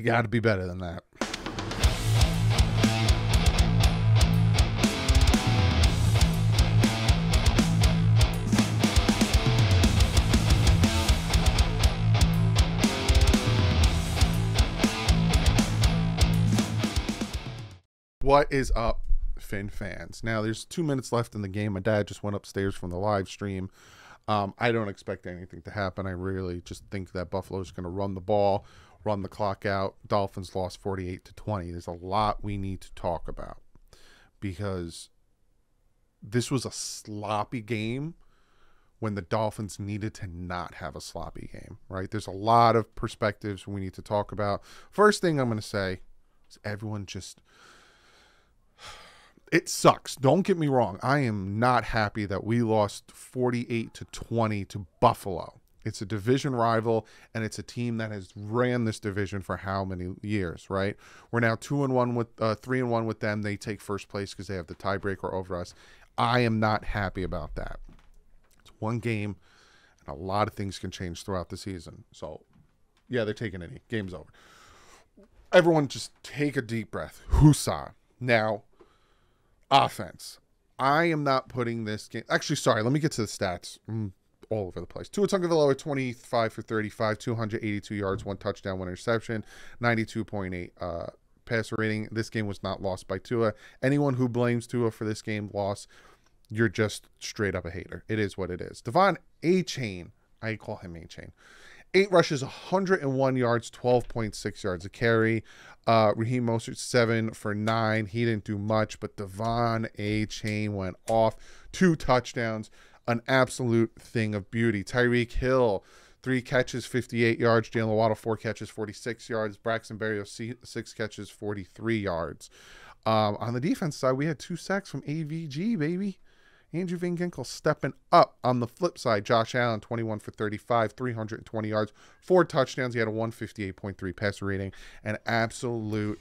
You got to be better than that. What is up, Fin fans? Now, there's 2 minutes left in the game. My dad just went upstairs from the live stream. I don't expect anything to happen. I really just think that Buffalo's going to run the ball, run the clock out. Dolphins lost 48-20. There's a lot we need to talk about because this was a sloppy game when the Dolphins needed to not have a sloppy game, right? There's a lot of perspectives we need to talk about. First thing I'm going to say is everyone just... It sucks. Don't get me wrong. I am not happy that we lost 48-20 to Buffalo. It's a division rival, and it's a team that has ran this division for how many years, right? We're now 2-1 with 3-1 with them. They take first place because they have the tiebreaker over us. I am not happy about that. It's one game, and a lot of things can change throughout the season. So, yeah, they're taking it. Game's over. Everyone just take a deep breath. Husa. Now, offense. I am not putting this game... Actually, sorry. Let me get to the stats. I'm all over the place. Tua Tagovailoa, 25 for 35, 282 yards, 1 touchdown, 1 interception, 92.8 passer rating. This game was not lost by Tua. Anyone who blames Tua for this game loss, you're just straight up a hater. It is what it is. Devon A-Chain. I call him A-Chain. 8 rushes, 101 yards, 12.6 yards a carry. Raheem Mostert, 7 for 9. He didn't do much, but Devon A-Chain went off. 2 touchdowns, an absolute thing of beauty. Tyreek Hill, 3 catches, 58 yards. Jalen Waddle, 4 catches, 46 yards. Braxton Berrios, 6 catches, 43 yards. On the defense side, we had 2 sacks from AVG, baby. Andrew Van Ginkel stepping up. On the flip side, Josh Allen, 21 for 35, 320 yards, 4 touchdowns. He had a 158.3 passer rating, an absolute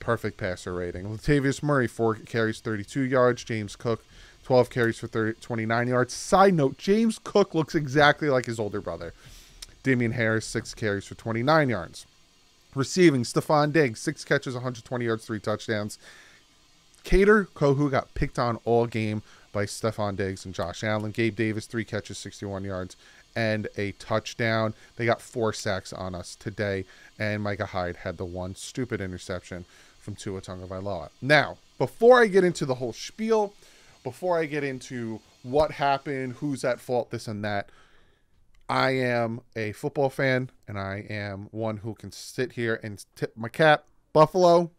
perfect passer rating. Latavius Murray, 4 carries, 32 yards. James Cook, 12 carries for 29 yards. Side note, James Cook looks exactly like his older brother. Damian Harris, 6 carries for 29 yards. Receiving, Stephon Diggs, 6 catches, 120 yards, 3 touchdowns. Kader Kohou got picked on all game by Stephon Diggs and Josh Allen. Gabe Davis, 3 catches, 61 yards, and a touchdown. They got 4 sacks on us today, and Micah Hyde had the 1 stupid interception from Tua Tagovailoa. Now, before I get into the whole spiel, before I get into what happened, who's at fault, this and that, I am a football fan, and I am one who can sit here and tip my cap. Buffalo,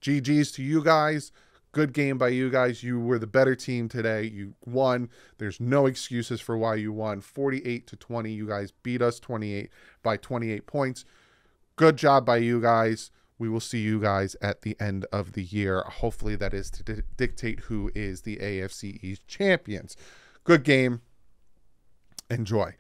GG's to you guys. Good game by you guys. You were the better team today. You won. There's no excuses for why you won. 48-20. You guys beat us 28 points. Good job by you guys. We will see you guys at the end of the year. Hopefully that is to dictate who is the AFC East champions. Good game. Enjoy.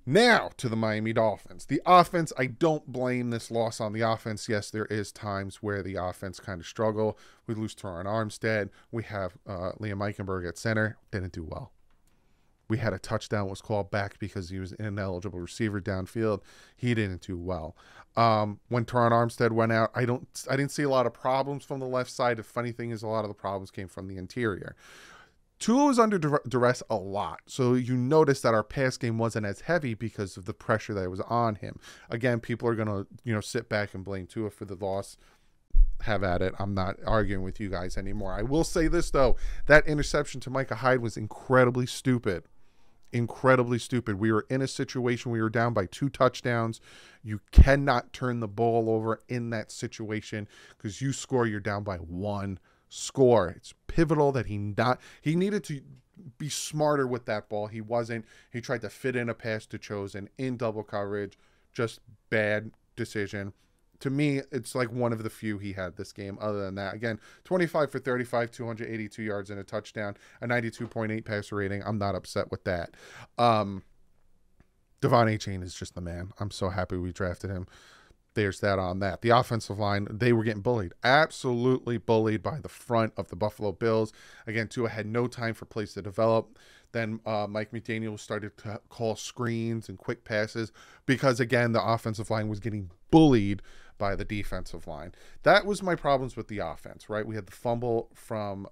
Now to the Miami Dolphins. The offense, I don't blame this loss on the offense. Yes, there is times where the offense kind of struggle. We lose Teron Armstead. We have Liam Eichenberg at center. Didn't do well. We had a touchdown was called back because he was an ineligible receiver downfield. He didn't do well. When Teron Armstead went out, I didn't see a lot of problems from the left side. The funny thing is a lot of the problems came from the interior. Tua was under duress a lot, so you notice that our pass game wasn't as heavy because of the pressure that was on him. Again, people are going to sit back and blame Tua for the loss. Have at it. I'm not arguing with you guys anymore. I will say this, though. That interception to Micah Hyde was incredibly stupid. Incredibly stupid. We were in a situation we were down by 2 touchdowns. You cannot turn the ball over in that situation because you score, you're down by 1 score. It's pivotal that he needed to be smarter with that ball. He wasn't. He tried to fit in a pass to Chosen in double coverage. Just bad decision. To me, it's like one of the few he had this game. Other than that, again, 25 for 35, 282 yards and a touchdown, a 92.8 passer rating. I'm not upset with that. Devon A-Chain is just the man. I'm so happy we drafted him. There's that on that. The offensive line, they were getting bullied. Absolutely bullied by the front of the Buffalo Bills. Again, Tua had no time for plays to develop. Then Mike McDaniel started to call screens and quick passes because, again, the offensive line was getting bullied by the defensive line. That was my problems with the offense, right? We had the fumble from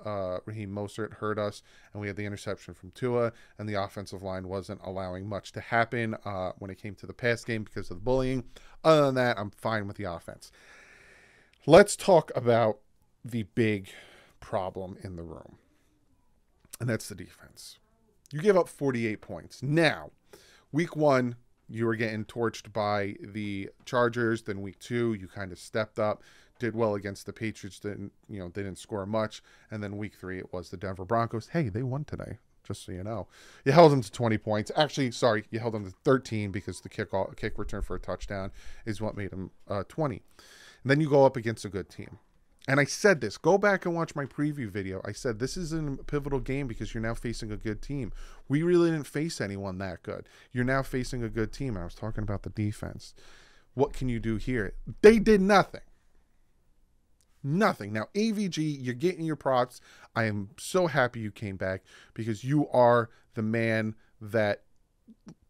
Raheem Mostert hurt us, and we had the interception from Tua, and the offensive line wasn't allowing much to happen when it came to the pass game because of the bullying. Other than that, I'm fine with the offense. Let's talk about the big problem in the room, and that's the defense. You gave up 48 points. Now, week 1, you were getting torched by the Chargers. Then week 2, you kind of stepped up, did well against the Patriots. They didn't score much. And then week 3, it was the Denver Broncos. Hey, they won today, just so you know. You held them to 20 points. Actually, sorry, you held them to 13 because the kick return for a touchdown is what made them 20. And then you go up against a good team. And I said this. Go back and watch my preview video. I said this is a pivotal game because you're now facing a good team. We really didn't face anyone that good. You're now facing a good team. I was talking about the defense. What can you do here? They did nothing. Nothing. Now, AVG, you're getting your props. I am so happy you came back because you are the man that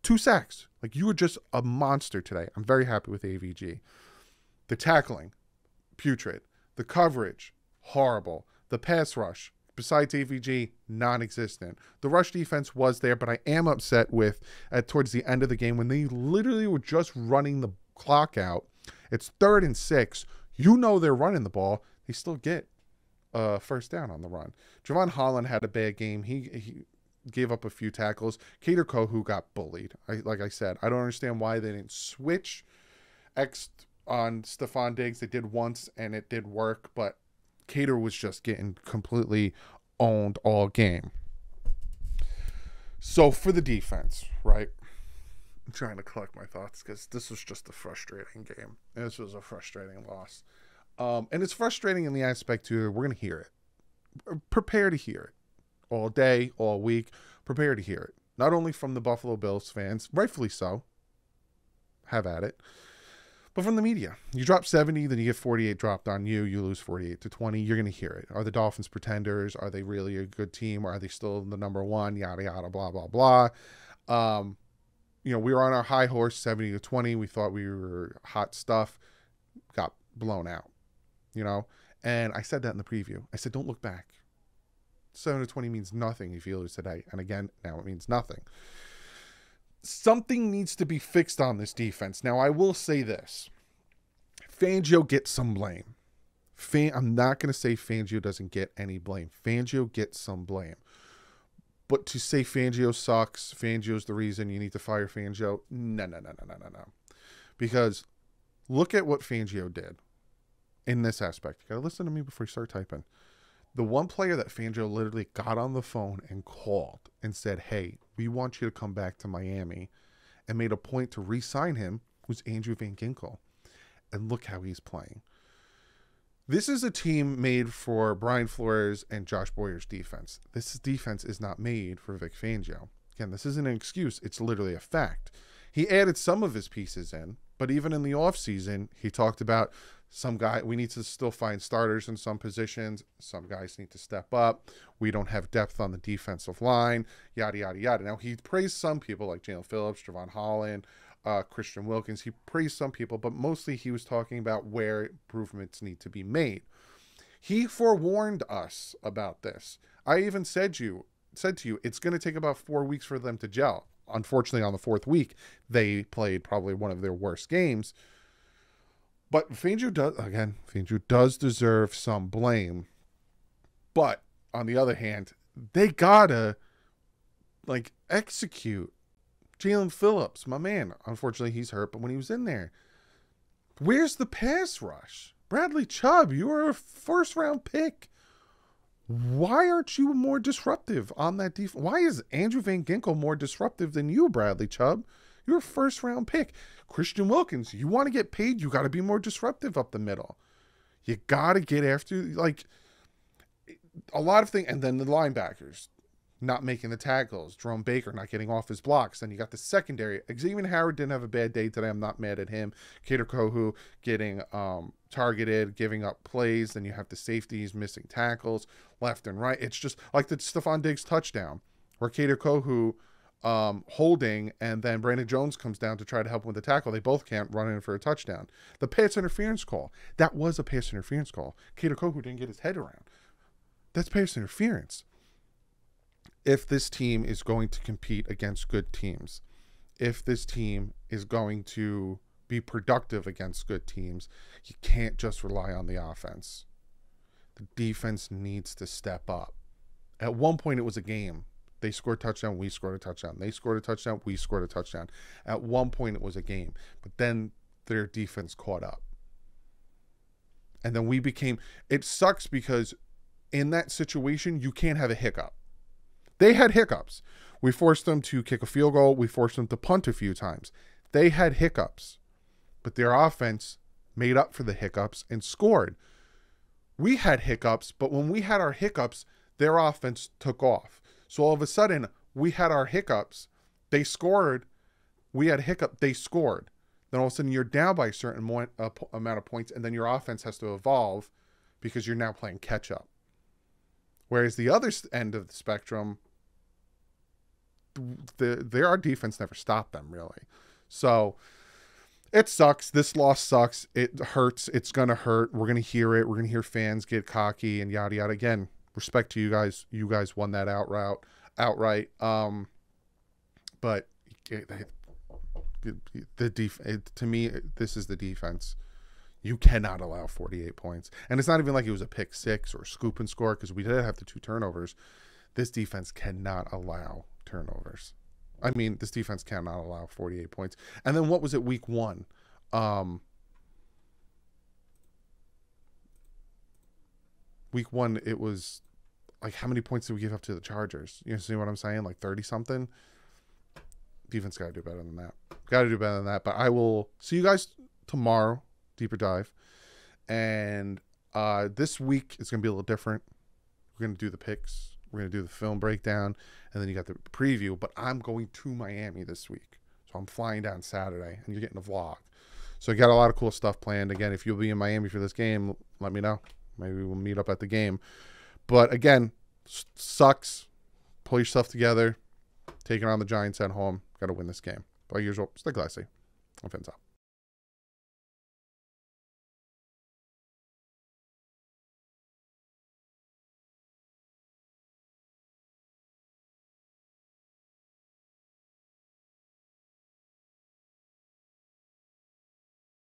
2 sacks. Like, you were just a monster today. I'm very happy with AVG. The tackling, putrid. The coverage, horrible. The pass rush, besides AVG, non-existent. The rush defense was there, but I am upset with towards the end of the game when they literally were just running the clock out. It's 3rd and 6. You know they're running the ball. They still get first down on the run. Javon Holland had a bad game. He gave up a few tackles. Kader Kohu got bullied. Like I said, I don't understand why they didn't switch on Stephon Diggs. They did once and it did work, but Cater was just getting completely owned all game. So for the defense, right? I'm trying to collect my thoughts because this was just a frustrating game. This was a frustrating loss. And it's frustrating in the aspect too, we're going to hear it. Prepare to hear it. All day, all week. Prepare to hear it. Not only from the Buffalo Bills fans, rightfully so. Have at it. But from the media, you drop 70, then you get 48 dropped on you. You lose 48-20. You're going to hear it. Are the Dolphins pretenders? Are they really a good team? Or are they still the number 1? Yada, yada, blah, blah, blah. We were on our high horse, 70-20. We thought we were hot stuff. Got blown out, And I said that in the preview. I said, don't look back. 7-20 means nothing if you lose today. And again, now it means nothing. Something needs to be fixed on this defense. Now, I will say this. Fangio gets some blame. I'm not going to say Fangio doesn't get any blame. Fangio gets some blame. But to say Fangio sucks, Fangio's the reason you need to fire Fangio, no. Because look at what Fangio did in this aspect. You got to listen to me before you start typing. The one player that Fangio literally got on the phone and called and said, hey, we want you to come back to Miami, and made a point to re-sign him was Andrew Van Ginkel. And look how he's playing. This is a team made for Brian Flores and Josh Boyer's defense. This defense is not made for Vic Fangio. Again, this isn't an excuse. It's literally a fact. He added some of his pieces in, but even in the offseason, he talked about we need to still find starters in some positions. Some guys need to step up. We don't have depth on the defensive line, yada, yada, yada. Now, he praised some people like Jalen Phillips, Javon Holland, Christian Wilkins. He praised some people, but mostly he was talking about where improvements need to be made. He forewarned us about this. I even said to you, it's going to take about 4 weeks for them to gel. Unfortunately, on the 4th week, they played probably one of their worst games. But Fangio does deserve some blame. But on the other hand, they gotta execute. Jalen Phillips, my man. Unfortunately, he's hurt, but when he was in there, where's the pass rush? Bradley Chubb, you are a 1st-round pick. Why aren't you more disruptive on that defense? Why is Andrew Van Ginkel more disruptive than you, Bradley Chubb? You're a 1st-round pick. Christian Wilkins, you want to get paid, you got to be more disruptive up the middle. You got to get after, a lot of things. And then the linebackers not making the tackles. Jerome Baker not getting off his blocks. Then you got the secondary. Xavier Howard didn't have a bad day today. I'm not mad at him. Kader Kohu getting targeted, giving up plays. Then you have the safeties missing tackles left and right. It's just like the Stephon Diggs touchdown, where Kader Kohu holding, and then Brandon Jones comes down to try to help him with the tackle. They both can't run in for a touchdown. The pass interference call, that was a pass interference call. Kader Kohu didn't get his head around. That's pass interference. If this team is going to compete against good teams, if this team is going to be productive against good teams, you can't just rely on the offense. The defense needs to step up. At one point, it was a game. They scored a touchdown, we scored a touchdown. They scored a touchdown, we scored a touchdown. At one point, it was a game. But then their defense caught up. And then we became... It sucks because in that situation, you can't have a hiccup. They had hiccups. We forced them to kick a field goal. We forced them to punt a few times. They had hiccups. But their offense made up for the hiccups and scored. We had hiccups, but when we had our hiccups, their offense took off. So all of a sudden, we had our hiccups. They scored. We had a hiccup. They scored. Then all of a sudden, you're down by a certain amount of points, and then your offense has to evolve because you're now playing catch-up. Whereas the other end of the spectrum, our defense never stopped them, really. So it sucks. This loss sucks. It hurts. It's going to hurt. We're going to hear it. We're going to hear fans get cocky and yada, yada. Again, respect to you guys. You guys won that outright. But to me, this is the defense. You cannot allow 48 points. And it's not even like it was a pick six or scoop and score, because we did have the 2 turnovers. This defense cannot allow turnovers. I mean, this defense cannot allow 48 points. And then what was it, week 1? Week 1, it was like, how many points did we give up to the Chargers? You see what I'm saying? Like 30-something? Defense got to do better than that. Got to do better than that. But I will see you guys tomorrow. Deeper dive. And this week is going to be a little different. We're going to do the picks. We're going to do the film breakdown. And then you got the preview. But I'm going to Miami this week. So I'm flying down Saturday. And you're getting a vlog. So I got a lot of cool stuff planned. Again, if you'll be in Miami for this game, let me know. Maybe we'll meet up at the game. But again, sucks. Pull yourself together. Taking on the Giants at home. Got to win this game. Like usual, stay classy. Offense out.